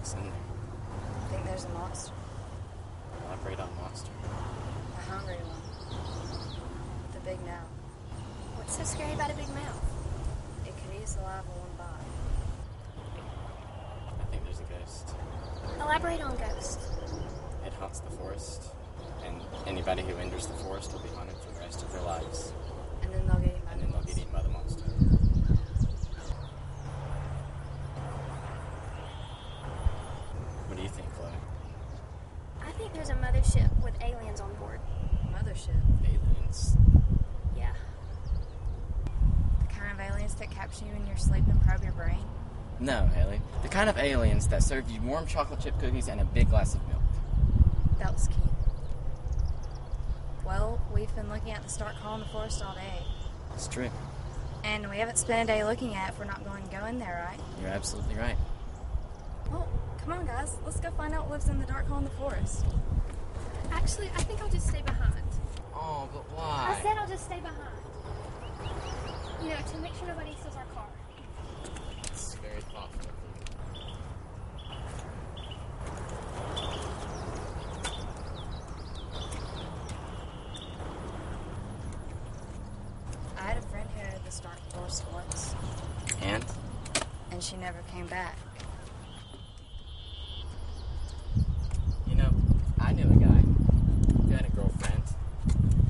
what's in there. I think there's a monster. Elaborate on monster. A hungry one. With a big mouth. What's so scary about a big mouth? It could eat alive in one bite. I think there's a ghost. Elaborate on ghost. It haunts the forest, and anybody who enters the forest will be haunted for the rest of their lives. And then they'll get eaten by And the then they'll get monster. eaten by the monster. What do you think, Chloe? I think there's a mothership with aliens on board. Mothership. Aliens. Yeah. The kind of aliens that capture you in your sleep and probe your brain. No, Hayley. The kind of aliens that serve you warm chocolate chip cookies and a big glass of milk. That was cute. Well, we've been looking at the stark hall in the forest all day. It's true. And we haven't spent a day looking at it if we're not going to go in there, right? You're absolutely right. Well, come on, guys. Let's go find out what lives in the dark hole in the forest. Actually, I think I'll just stay behind. Oh, but why? I said I'll just stay behind. You know, to make sure nobody steals our car. It's very thoughtful. I had a friend who entered this dark forest once, And she never came back. you know, I knew a guy who had a girlfriend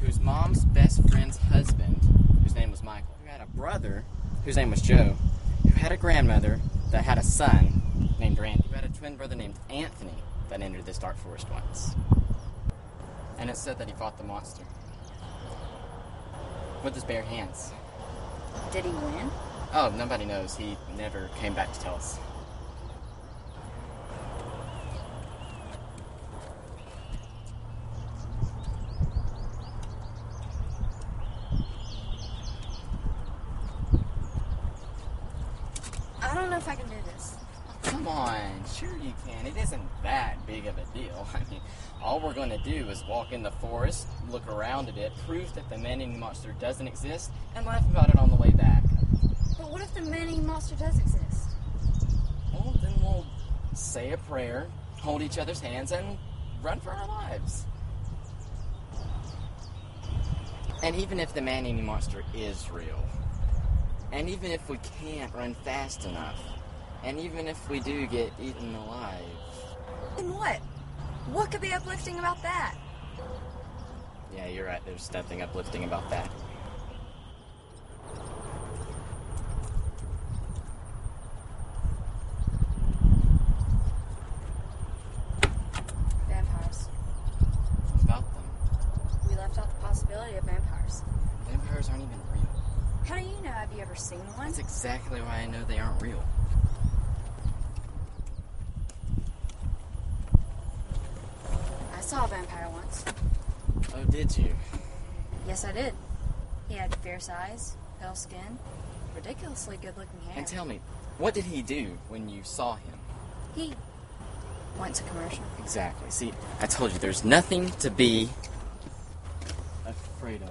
whose mom's best friend's husband, whose name was Michael, who had a brother whose name was Joe, who had a grandmother that had a son named Randy, who had a twin brother named Anthony that entered this dark forest once. And it said that he fought the monster with his bare hands. Did he win? Oh, nobody knows. He never came back to tell us. I don't know if I can do this. Come on, sure you can. It isn't that big of a deal. I mean, all we're going to do is walk in the forest, look around a bit, prove that the man-eating monster doesn't exist, and laugh about it on the way back. But what if the man-eating monster does exist? Well, then we'll say a prayer, hold each other's hands, and run for our lives. And even if the man-eating monster is real, and even if we can't run fast enough, and even if we do get eaten alive, Then what? What could be uplifting about that? yeah, you're right, there's nothing uplifting about that. Vampires. What about them? We left out the possibility of vampires. Vampires aren't even real. How do you know? Have you ever seen one? That's exactly why I know they aren't real. I saw a vampire once. Oh, did you? Yes, I did. He had fierce eyes, pale skin, ridiculously good-looking hair. And tell me, what did he do when you saw him? He went to commercial. Exactly. See, I told you, there's nothing to be afraid of.